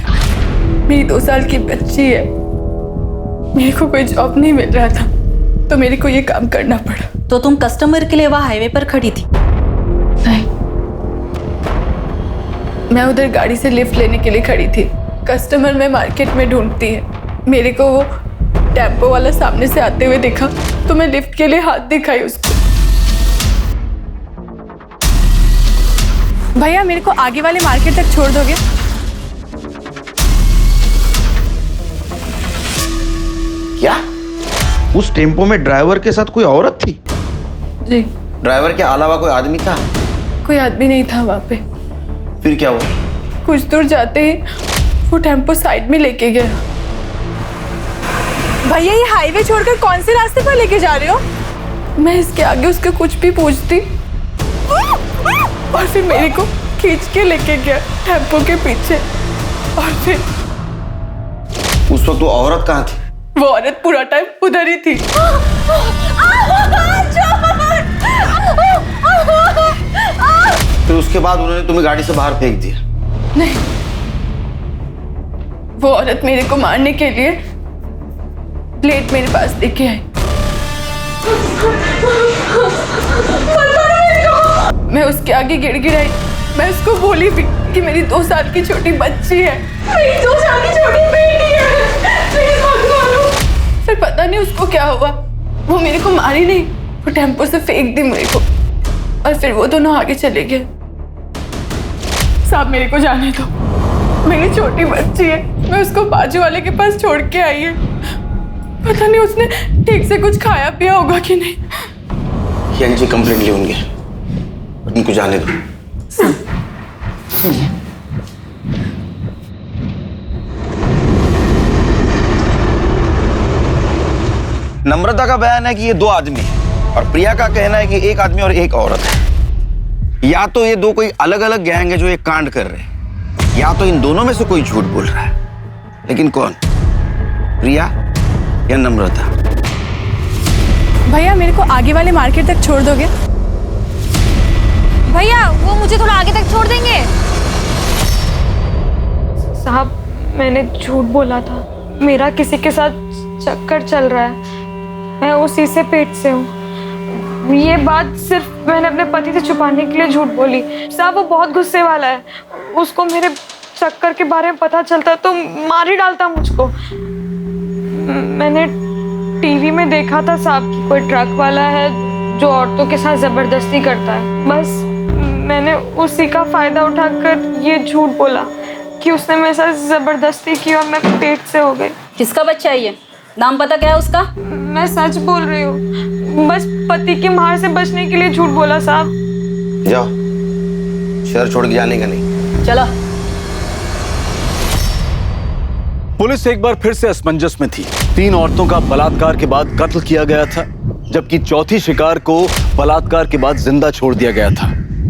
मेरी 2 साल की बच्ची है। मेरे को कोई जॉब नहीं मिल रहा था, तो मेरे को ये काम करना पड़ा। तो तुम कस्टमर के लिए वहाँ हाईवे पर खड़ी थी? नहीं, मैं उधर गाड़ी से लिफ्ट लेने के लिए खड़ी थी। कस्टमर में मार्केट में ढूंढती है। मेरे को वो टेम्पो वाला सामने से आते हुए देखा, तो मैं लिफ्ट के लिए हाथ दिखाई उसको। भैया मेरे को आगे वाले मार्केट तक छोड़ दोगे? क्या उस टेम्पो में ड्राइवर के साथ कोई औरत थी? जी। ड्राइवर के अलावा कोई आदमी था? कोई आदमी नहीं था वहाँ पे। फिर क्या हुआ? कुछ दूर जाते ही वो टेम्पो साइड में लेके गया। भैया ये हाईवे छोड़कर कौन से रास्ते पर लेके जा रहे हो? मैं इसके आगे उसका कुछ भी पूछती और फिर मेरे को खींच के लेके गया टेम्पो के पीछे। और फिर उस वक्त वो औरत कहाँ थी? वो औरत पूरा टाइम उधर ही थी। फिर उसके बाद उन्होंने तुम्हें गाड़ी से बाहर फेंक दिया? नहीं, वो औरत मेरे को मारने के लिए प्लेट मेरे पास लेके आई। मैं उसके आगे गिड़गिड़ाई। मैं उसको बोली भी कि मेरी 2 साल की छोटी बच्ची है, मेरी 2 साल की छोटी बेटी है, प्लीज मत मारो। फिर पता नहीं उसको क्या हुआ, वो मेरे को मारी नहीं, वो टेम्पो से फेंक दी मेरे को, और फिर वो दोनों आगे चले गए। साहब मेरे को जाने दो, मेरी छोटी बच्ची है, मैं उसको बाजू वाले के पास छोड़ के आई है। पता नहीं उसने ठीक से कुछ खाया पिया होगा कि नहीं। जी कंप्लेंट ली होंगे, उनको जाने दो। नम्रता का बयान है कि ये 2 आदमी है और प्रिया का कहना है कि 1 आदमी और 1 औरत है। या तो ये 2 कोई अलग अलग गैंग है जो ये कांड कर रहे हैं, या तो इन दोनों में से कोई झूठ बोल रहा है। लेकिन कौन? प्रिया या नम्रता? भैया मेरे को आगे वाले मार्केट तक छोड़ दोगे? भैया वो मुझे थोड़ा आगे तक छोड़ देंगे? साहब मैंने झूठ बोला था, मेरा किसी के साथ चक्कर चल रहा है, मैं उसी से पेट से हूँ। ये बात सिर्फ मैंने अपने पति से छुपाने के लिए झूठ बोली। साहब वो बहुत गुस्से वाला है, उसको मेरे चक्कर के बारे में पता चलता तो मार ही डालता मुझको। मैंने टीवी में देखा था साहब कि कोई ट्रक वाला है जो औरतों के साथ जबरदस्ती करता है। बस मैंने उसी का फायदा उठाकर ये झूठ बोला कि उसने मेरे साथ जबरदस्ती की और मैं पेट से हो गई। किसका बच्चा है ये? नाम पता क्या है उसका? मैं सच बोल रही हूँ, बस पति की मार से बचने के लिए झूठ बोला साहब। जाओ, शहर छोड़ के जाने का नहीं। चलो। पुलिस एक बार फिर से असमंजस में थी। 3 औरतों का बलात्कार के बाद कत्ल किया गया था, जबकि चौथी शिकार को बलात्कार के बाद जिंदा छोड़ दिया गया था,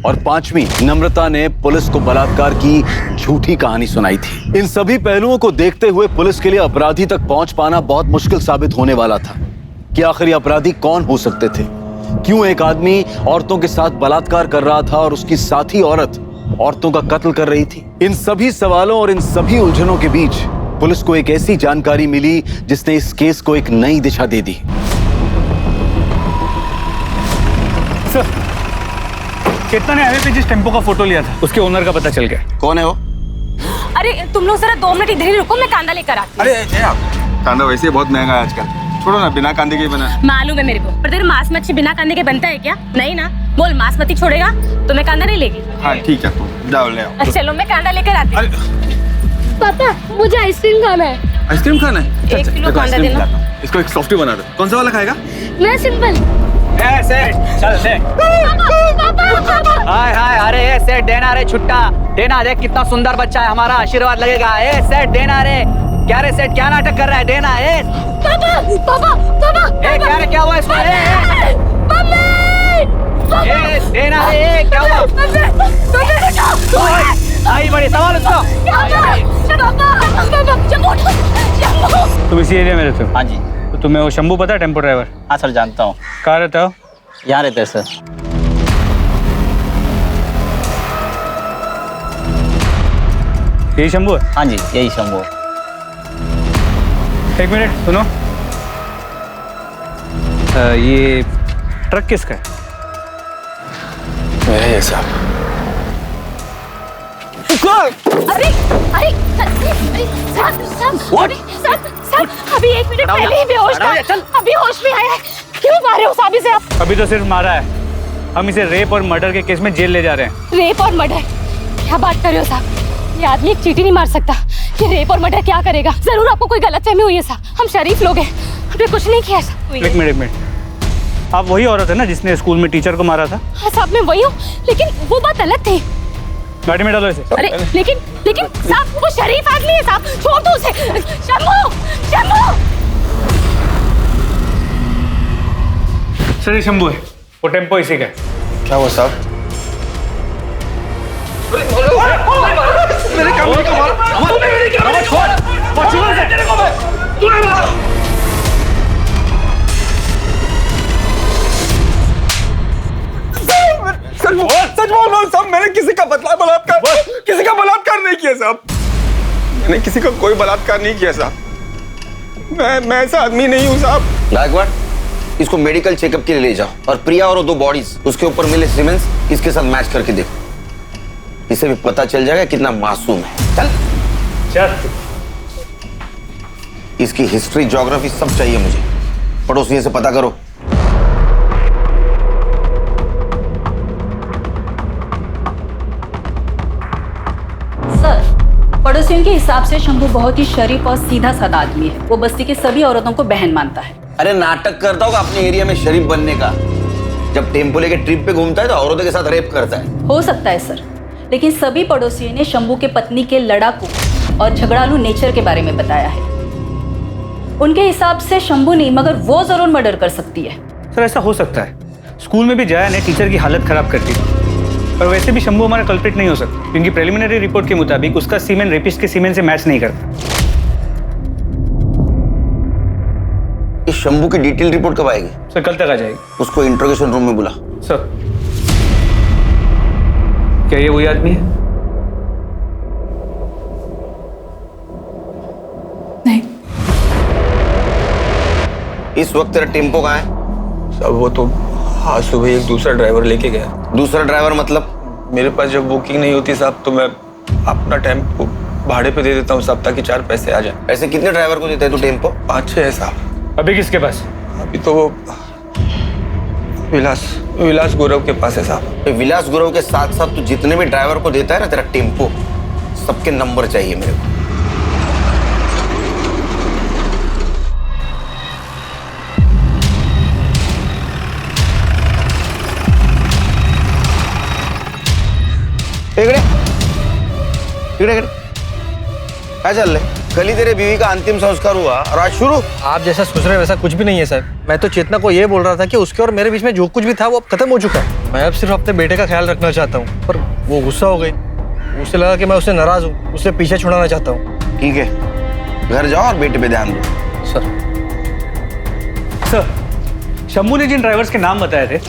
और 5वीं नम्रता ने पुलिस को बलात्कार की झूठी कहानी सुनाई थी। इन सभी पहलुओं को देखते हुए पुलिस के लिए अपराधी तक पहुंच पाना बहुत मुश्किल साबित होने वाला था कि आखिर ये अपराधी कौन हो सकते थे। क्यों एक आदमी औरतों के साथ बलात्कार कर रहा था और उसकी साथी औरत औरतों का कत्ल कर रही थी। इन सभी सवालों और इन सभी उलझनों के बीच पुलिस को एक ऐसी जानकारी मिली जिसने इस केस को एक नई दिशा दे दी। सर, चेतना ने हाईवे पे जिस टेम्पो का फोटो लिया था उसके ओनर का पता चल गया। कौन है वो? अरे तुम लोग जरा 2 मिनट इधर ही रुको, मैं कांदा लेकर आती हूँ। अरे आप कांदा वैसे ही बहुत महंगा है आजकल, छोड़ो ना, बिना कांदे के ही बना। मालूम है मेरे को, पर तेरे मांस मच्छी बिना कांदे के बनता है क्या? नहीं ना, बोल मांस मच्छी छोड़ेगा तो मैं कांदा नहीं लेगी। हाँ ठीक है, तो जाओ ले आओ। चलो मैं कांदा लेकर आती हूँ। पापा मुझे आइसक्रीम खाना है। आइसक्रीम खाना है? 1 किलो कांदा देना। इसको एक सॉफ्टी बना दो। कौन सा वाला खाएगा? मैं सिंपल। चल दे। हाय हाय, अरे ए सेठ देना रे छुट्टा देना, देख कितना सुंदर बच्चा है हमारा, आशीर्वाद लगेगा। ए सेठ देना रे। क्या रे सेठ, क्या नाटक कर रहा है? देना। ए पापा पापा पापा ए क्या रे, क्या हुआ इसको? ए देना रे। ए क्या हुआ? आई बड़ी सवाल उसको। तुम इसी एरिया में रहते हो? हाँ जी। तो तुम्हें वो शंभू पता है, टेम्पो ड्राइवर? हाँ सर, जानता हूँ। कहाँ रहता हो? यहाँ रहते हैं सर। यही शंभू है? हाँ जी, यही शंभू। 1 मिनट सुनो। ये ट्रक किसका है? मेरा ये साहब। अरे अरे सर, अभी 1 मिनट पहले ही बेहोश था, अभी होश में आया है। क्यों मारे हो साहब इसे आप? अभी तो सिर्फ मारा है, हम इसे रेप और मर्डर के केस में जेल ले जा रहे हैं। रेप और मर्डर? क्या बात कर रहे हो साहब? ये आदमी एक चींटी नहीं मार सकता। ये रेप और मर्डर क्या करेगा? जरूर आपको कोई गलतफहमी हुई है साहब, हम शरीफ लोग हैं, हमने कुछ नहीं किया साहब। 1 मिनट, आप वही औरत है ना जिसने स्कूल में टीचर को मारा था? हाँ साहब, मैं वही हूँ, लेकिन वो बात अलग थी। गाड़ी में डालो इसे। अरे लेकिन साहब वो शरीफ आदमी है साहब, छोड़ दो उसे। शंभू शंभू। सर ये शंभू है, वो टेम्पो इसी का है। क्या हुआ साहब? मेरे काम नहीं सच बोल रहा हूँ साहब, मैंने किसी का बलात्कार नहीं किया साहब। मैंने किसी का कोई बलात्कार नहीं किया साहब। मैं ऐसा आदमी नहीं हूँ साहब। गायकवाड़, इसको मेडिकल चेकअप के लिए ले जाओ, और प्रिया और 2 बॉडीज उसके ऊपर मिले सीमेंस इसके साथ मैच करके देखो, इसे भी पता चल जाएगा कितना मासूम है। चल। इसकी हिस्ट्री, ज्योग्राफी सब चाहिए मुझे, पड़ोसियों से पता करो। सर, पड़ोसियों के हिसाब से शंभू बहुत ही शरीफ और सीधा साधा आदमी है। वो बस्ती की सभी औरतों को बहन मानता है। अरे नाटक करता होगा अपने एरिया में शरीफ बनने का, जब टेम्पो लेके ट्रिप पे घूमता है तो औरतों के साथ रेप करता है। हो सकता है सर, लेकिन सभी पड़ोसियों ने शंभू के पत्नी के लड़ाकू और झगड़ालू नेचर के बारे में बताया है। उनके हिसाब से शंभू नहीं मगर वो जरूर मर्डर कर सकती है। सर ऐसा हो सकता है, स्कूल में भी जया ने टीचर की हालत खराब कर दी, पर वैसे भी शंभू हमारा कल्प्रिट नहीं हो सकता, क्योंकि प्रिलिमिनरी रिपोर्ट के मुताबिक उसका सीमेन रेपिस्ट के सीमेन से मैच नहीं करता। इस शंभू की डिटेल रिपोर्ट कब आएगी? सर कल तक आ जाएगी। उसको इंट्रोगेशन रूम में बुला। सर क्या ये वही आदमी है? नहीं। इस वक्त तेरा टेम्पो कहाँ है? सब वो तो आज सुबह एक दूसरा ड्राइवर लेके गया। दूसरा ड्राइवर मतलब? मेरे पास जब बुकिंग नहीं होती साहब तो मैं अपना टेम्पो भाड़े पे दे देता हूँ साहब, ताकि 4 पैसे आ जाए। ऐसे कितने ड्राइवर को देता है तू टेम्पो? 5-6 है साहब। अभी किसके पास? अभी तो वो विलास गौरव के पास है साहब। विलास गुरु के साथ साथ तू जितने भी ड्राइवर को देता है ना तेरा टेम्पो, सबके नंबर चाहिए मेरे को। इकडे क्या चल रहा है? कल ही तेरे बीवी का अंतिम संस्कार हुआ और आज शुरू? आप जैसा सोच रहे हैं वैसा कुछ भी नहीं है सर। मैं तो चेतना को ये बोल रहा था कि उसके और मेरे बीच में जो कुछ भी था वो अब खत्म हो चुका है। मैं अब सिर्फ अपने बेटे का ख्याल रखना चाहता हूँ, पर वो गुस्सा हो गई। उसे लगा कि मैं उससे नाराज हूँ, उसे पीछे छुड़ाना चाहता हूँ। ठीक है, घर जाओ और बेटे पे ध्यान दो। सर, शंभू ने जिन ड्राइवर्स के नाम बताए थे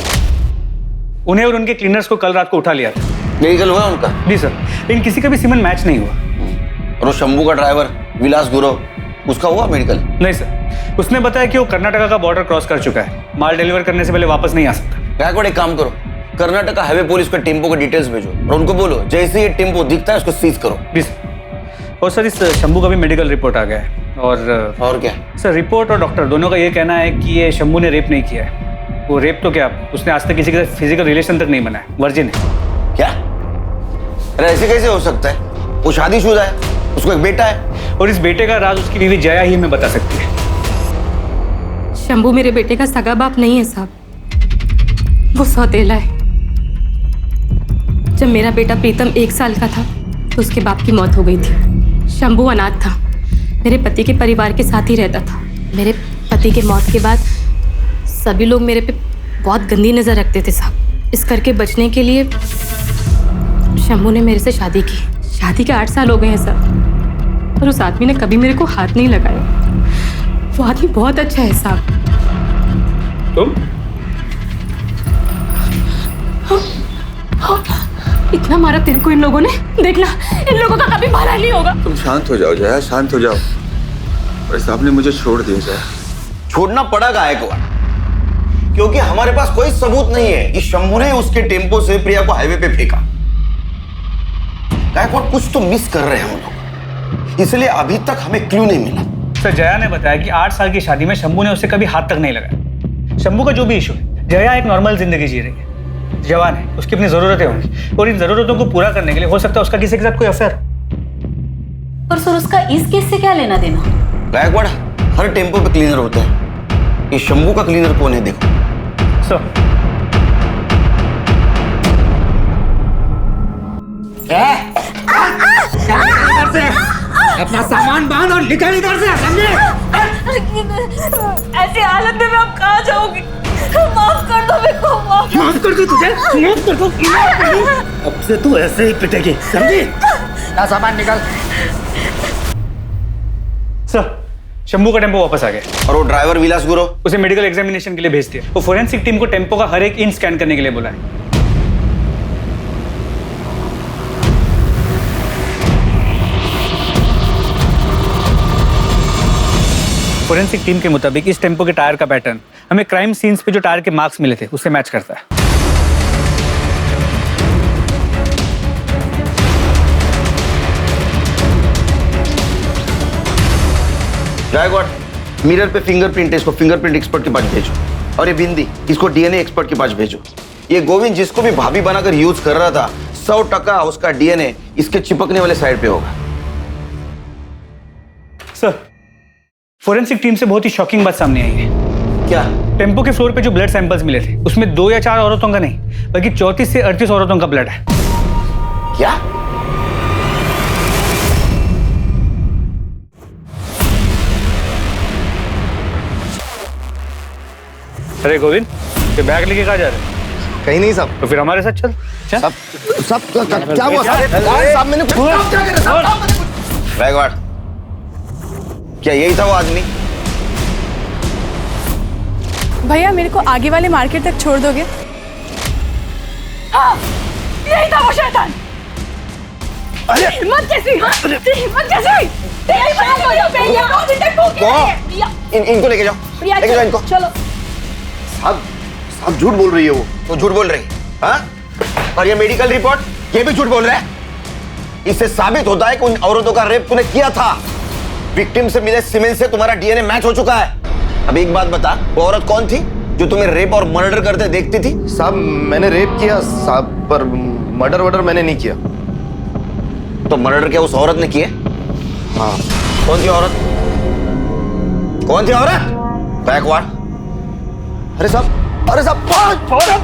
उन्हें और उनके क्लीनर्स को कल रात को उठा लिया था। मेडिकल हुआ उनका? जी सर, लेकिन किसी का भी सीमन मैच नहीं हुआ। और वो शंभू का ड्राइवर विलास गुरु, उसका हुआ मेडिकल? नहीं सर, उसने बताया कि वो कर्नाटका का बॉर्डर क्रॉस कर चुका है, माल डिलीवर करने से पहले वापस नहीं आ सकता। गायकवाड़ एक काम करो, कर्नाटका हाईवे पुलिस को टेम्पो के डिटेल्स भेजो और उनको बोलो जैसे ये टेम्पो दिखता है उसको सीज करो। जी सर। और सर, इस शंभू का भी मेडिकल रिपोर्ट आ गया है। और क्या सर? रिपोर्ट और डॉक्टर दोनों का ये कहना है कि ये शंभू ने रेप नहीं किया है। वो रेप तो क्या, उसने आज तक किसी के साथ फिजिकल रिलेशन तक नहीं बनाया, वर्जिन है। क्या? अरे ऐसे कैसे हो सकता है? वो शादीशुदा है, उसको एक बेटा है। और इस बेटे का राज उसकी बीवी जया ही हमें बता सकती है। शंभू मेरे बेटे का सगा बाप नहीं है साहब, वो सौतेला है। जब मेरा बेटा प्रीतम 1 साल का था तो उसके बाप की मौत हो गई थी। शंभू अनाथ था, मेरे पति के परिवार के साथ ही रहता था। मेरे पति के मौत के बाद सभी लोग मेरे पे बहुत गंदी नज़र रखते थे साहब। इस करके बचने के लिए शंभू ने मेरे से शादी की। शादी के 8 साल हो गए हैं साहब, और उस आदमी ने कभी मेरे को हाथ नहीं लगाया। वो आदमी बहुत अच्छा है साहब। तुम? इतना मारा तेरे को इन लोगों ने, देखना इन लोगों का कभी मारा नहीं होगा। तुम शांत हो जाओ जया, शांत हो जाओ। वैसे आपने मुझे छोड़ दिया जया। छोड़ना पड़ा गायकवाड़, क्योंकि हमारे पास कोई सबूत नहीं है कि शंभू ने उसके टेम्पो से प्रिया को हाईवे पे फेंका। गायकवाड़, कुछ तो मिस कर रहे हैं हम लोग, इसलिए अभी तक हमें क्लू नहीं मिला। सर, जया ने बताया कि 8 साल की शादी में शंभू ने उसे कभी हाथ तक नहीं लगाया। शंभू का जो भी इशू है, जया एक नॉर्मल जिंदगी जी रही है, जवान है, उसकी अपनी जरूरतें होंगी और इन जरूरतों को पूरा करने के लिए हो सकता है उसका किसी के साथ कोई अफेयर। पर सर, उसका इस केस से क्या लेना देना? गायकवाड़, हर टेम्पो पे क्लीनर होते हैं, ये शंभू का क्लीनर कौन है देखो। सर, अपना सामान बांध और निकल इधर से, समझे? ऐसी हालत में मैं अब कहाँ जाऊंगी? माफ कर दो मेरे को, माफ कर दो तुझे, माफ कर दो। अब से तू ऐसे ही पिटेगी, समझी? ना सामान निकल। सर, शंभू का टेम्पो वापस आ गया। और वो ड्राइवर विलास गुरु, उसे मेडिकल एग्जामिनेशन के लिए भेज दिया। वो फोरेंसिक टीम को टेम्पो का हर एक इंच स्कैन करने के लिए बोला है। फोरेंसिक टीम के मुताबिक इस टेम्पो के टायर का पैटर्न हमें क्राइम सीन्स पे जो टायर के मार्क्स मिले थे उससे मैच करता है। गायकवाड़, मिरर पे फिंगरप्रिंट है, इसको फिंगरप्रिंट एक्सपर्ट के पास भेजो। और ये बिंदी, इसको डीएनए एक्सपर्ट के पास भेजो। ये गोविंद जिसको भी भाभी बनाकर यूज कर रहा था, 100% उसका डीएनए इसके चिपकने वाले साइड पे होगा। सर, फोरेंसिक टीम से बहुत ही शॉकिंग बात सामने आई है। क्या? टेम्पो के फ्लोर पे जो ब्लड सैंपल्स मिले थे उसमें 2 या 4 औरतों का नहीं बल्कि 34 से 38 औरतों का ब्लड है। क्या? अरे गोविंद, ये बैग लेके कहाँ जा रहे हैं? कहीं नहीं साहब। तो फिर हमारे साथ चल। सब क्या हुआ साहब? मैंने गायकवाड़, क्या यही था वो आदमी? भैया, मेरे को आगे वाले मार्केट तक छोड़ दोगे? हाँ, यही था वो शैतान। अरे हिम्मत कैसी? हिम्मत कैसी? इनको लेके जाओ, लेके जाओ इनको। चलो। अब झूठ बोल रही है वो, तो झूठ बोल रही, हाँ? और ये मेडिकल रिपोर्ट, ये भी झूठ बोल रहा है। इससे साबित होता है कि उन औरतों का रेप तूने किया था। विक्टिम से मिले सीमेंट से तुम्हारा डीएनए मैच हो चुका है। अब एक बात बता, वो औरत कौन थी जो तुम्हें रेप और मर्डर करते देखती थी? साहब मैंने रेप किया साहब, पर मर्डर वर्डर मैंने नहीं किया। तो मर्डर क्या उस औरत ने किया? हाँ। कौन सी औरत? कौन सी औरत? बैकवर्ड। अरे साहब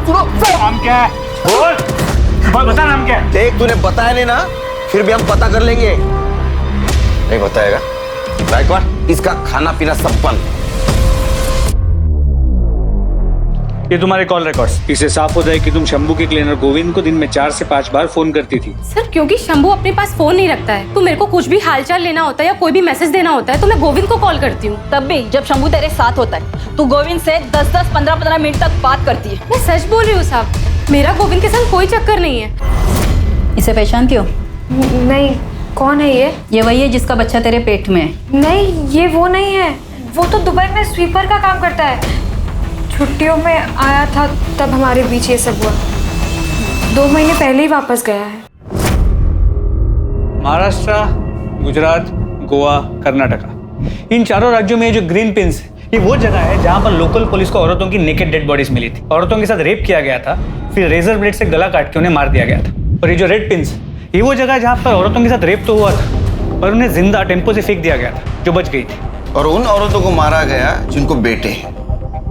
सुनो, नाम क्या है? बोल बता, नाम क्या है? देख तूने बताया नहीं ना, फिर भी हम पता कर लेंगे। नहीं बताएगा? बैकवर्ड, इसका खाना पीना सब बंद। ये तुम्हारे कॉल रिकॉर्ड्स। इससे साफ हो जाए कि तुम शंभू के क्लीनर गोविंद को दिन में 4 से 5 बार फोन करती थी। सर क्योंकि शंभू अपने पास फोन नहीं रखता है, तो मेरे को कुछ भी हालचाल लेना होता है या कोई भी मैसेज देना होता है तो मैं गोविंद को कॉल करती हूँ। तब भी जब शंभू तेरे साथ होता है तू गोविंद से 10-10, 15-15 मिनट तक बात करती है। मैं सच बोल रही हूँ साहब, मेरा गोविंद के संग कोई चक्कर नहीं है। इसे पहचानती हो? नहीं, कौन है ये? ये वही है जिसका बच्चा तेरे पेट में है। नहीं, ये वो नहीं है। वो तो दुबई में स्वीपर का काम करता है। छुट्टियों में आया था तब हमारे बीच ये सब हुआ। 2 महीने पहले ही वापस गया है। महाराष्ट्र, गुजरात, गोवा, कर्नाटका, इन चारों राज्यों में जो ग्रीन पिन्स, ये वो जगह है जहाँ पर लोकल पुलिस को औरतों की नेकेड डेड बॉडीज मिली थी। औरतों के साथ रेप किया गया था, फिर रेजर ब्लेड से गला काट के उन्हें मार दिया गया था। और ये जो रेड पिन्स, ये वो जगह है जहाँ पर औरतों के साथ रेप तो हुआ था और उन्हें जिंदा टेम्पो से फेंक दिया गया था, जो बच गई थी। और उन औरतों को मारा गया जिनको बेटे हैं,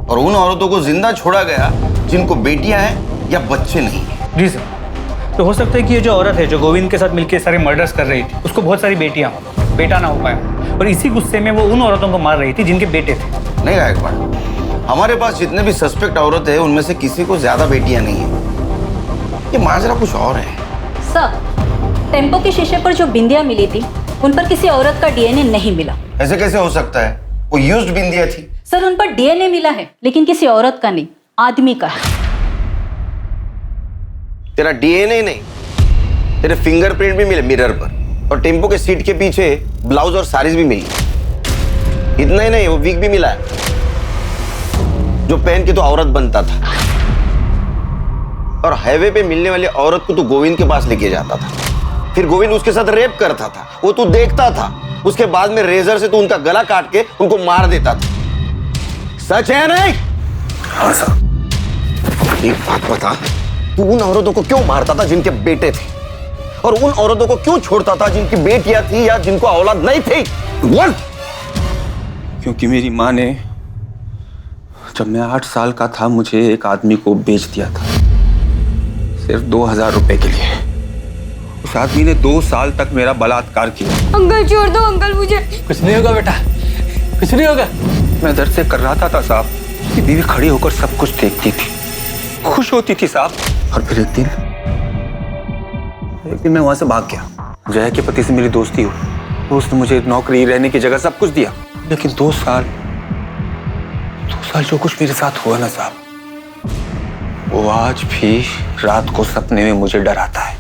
और उन औरतों को जिंदा छोड़ा गया जिनको बेटियां हैं या बच्चे नहीं। जी सर। तो हो सकता है कि ये जो औरत है जो गोविंद के साथ मिलकर सारे मर्डर्स कर रही थी, उसको बहुत सारी बेटियां हो, बेटा ना हो पाया, और इसी गुस्से में वो उन औरतों को मार रही थी जिनके बेटे थे। नहीं गायकवाड़, हमारे पास जितने भी सस्पेक्ट औरत है उनमें से किसी को ज्यादा बेटियां नहीं है। ये माजरा कुछ और है। सर, टेम्पो के शीशे पर जो बिंदियां मिली थी उन पर किसी औरत का डीएनए नहीं मिला। ऐसे कैसे हो सकता है? वो यूज्ड बिंदियां थी। सर, उन पर डीएनए मिला है लेकिन किसी औरत का नहीं, आदमी का है। तेरा डीएनए नहीं, तेरे फिंगरप्रिंट भी मिले मिरर पर, और टेम्पो के सीट के पीछे ब्लाउज और साड़ीज भी मिली। इतना ही नहीं, वो विग भी मिला है जो पहन के तो औरत बनता था। और हाईवे पे मिलने वाली औरत को तो गोविंद के पास लेके जाता था, फिर गोविंद उसके साथ रेप करता था, वो तू देखता था। उसके बाद में रेजर से तू उनका गला काट के उनको मार देता था। सच है नहीं? हाँ सर। एक बात बता, तू उन औरतों को क्यों मारता था जिनके बेटे थे, और उन औरतों को क्यों छोड़ता था जिनकी बेटियां थी या जिनको औलाद नहीं थी? बोल। क्योंकि मेरी माँ ने जब मैं 8 साल का था मुझे एक आदमी को बेच दिया था, सिर्फ 2000 रुपए के लिए। उस आदमी ने 2 साल तक मेरा बलात्कार किया। अंकल छोड़ दो अंकल मुझे। कुछ नहीं होगा बेटा, कुछ नहीं होगा। मैं दर्द से कर रहा था साहब। उसकी बीवी खड़ी होकर सब कुछ देखती थी, खुश होती थी साहब। और फिर एक दिन मैं वहां से भाग गया। जया के पति से मेरी दोस्ती हुई, तो उसने मुझे नौकरी, रहने की जगह, सब कुछ दिया। लेकिन 2 साल जो कुछ मेरे साथ हुआ ना साहब, वो आज भी रात को सपने में मुझे डराता है।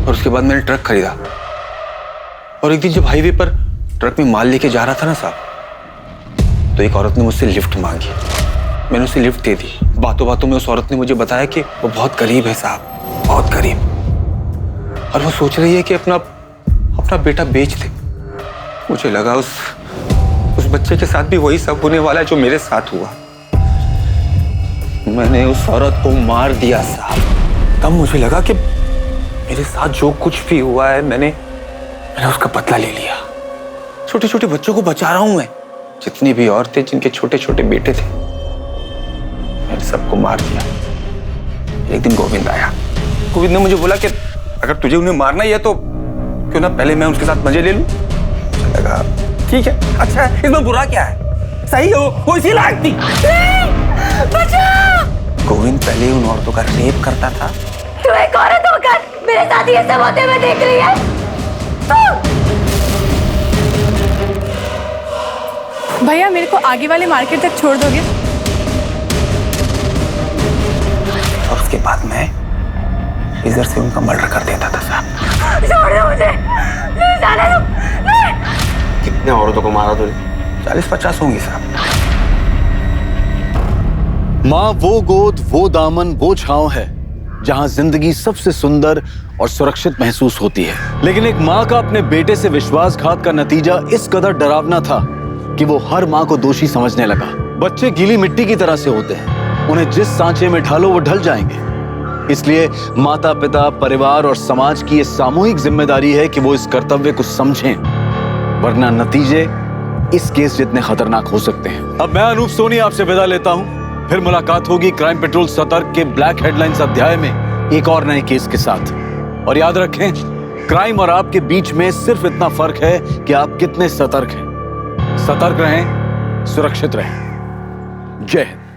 और उसके बाद मैंने ट्रक खरीदा, और एक दिन जब हाईवे पर ट्रक में माल लेके जा रहा था ना साहब, तो एक औरत ने मुझसे लिफ्ट मांगी। मैंने उसे लिफ्ट दे दी। बातों बातों में उस औरत ने मुझे बताया कि वो बहुत गरीब है साहब, बहुत गरीब, और वो सोच रही है कि अपना बेटा बेच दे। मुझे लगा उस बच्चे के साथ भी वही सब होने वाला है जो मेरे साथ हुआ। मैंने उस औरत को मार दिया साहब। तब मुझे लगा कि मेरे साथ जो कुछ भी हुआ है मैंने उसका बदला ले लिया। छोटे छोटे बच्चों को बचा रहा हूं मैं। जितनी भी औरतें जिनके छोटे छोटे बेटे थे, मैंने सबको मार दिया। एक दिन गोविंद आया। गोविंद ने मुझे बोला कि अगर तुझे उन्हें मारना ही है तो क्यों ना पहले मैं उसके साथ मजे ले लूं। मुझे लगा ठीक है, अच्छा है, इसमें बुरा क्या है? सही हो, वो इसी लायक थी। गोविंद पहले उन औरतों का रेप करता था। तू एक औरत होकर मेरे साथ ये सब होते हुए देख रही है? भैया मेरे को आगे वाले मार्केट तक छोड़ दोगे? और उसके बाद मैं इधर से उनका मर्डर कर देता था साहब। छोड़ दो मुझे, प्लीज आने दो। कितने औरतों को मारा तूने? 40-50 होंगी साहब। माँ वो गोद, वो दामन, वो छांव है जहां जिंदगी सबसे सुंदर और सुरक्षित महसूस होती है। लेकिन एक माँ का अपने बेटे से विश्वासघात का नतीजा इस कदर डरावना था कि वो हर माँ को दोषी समझने लगा। बच्चे गीली मिट्टी की तरह से होते हैं, उन्हें जिस सांचे में ढालो वो ढल जाएंगे। इसलिए माता पिता, परिवार और समाज की ये सामूहिक जिम्मेदारी है कि वो इस कर्तव्य को समझें, वरना नतीजे इस केस जितने खतरनाक हो सकते हैं। अब मैं अनूप सोनी आपसे विदा लेता हूं। फिर मुलाकात होगी क्राइम पेट्रोल सतर्क के ब्लैक हेडलाइंस अध्याय में एक और नए केस के साथ। और याद रखें, क्राइम और आपके बीच में सिर्फ इतना फर्क है कि आप कितने सतर्क हैं। सतर्क रहें, सुरक्षित रहें। जय हिंद।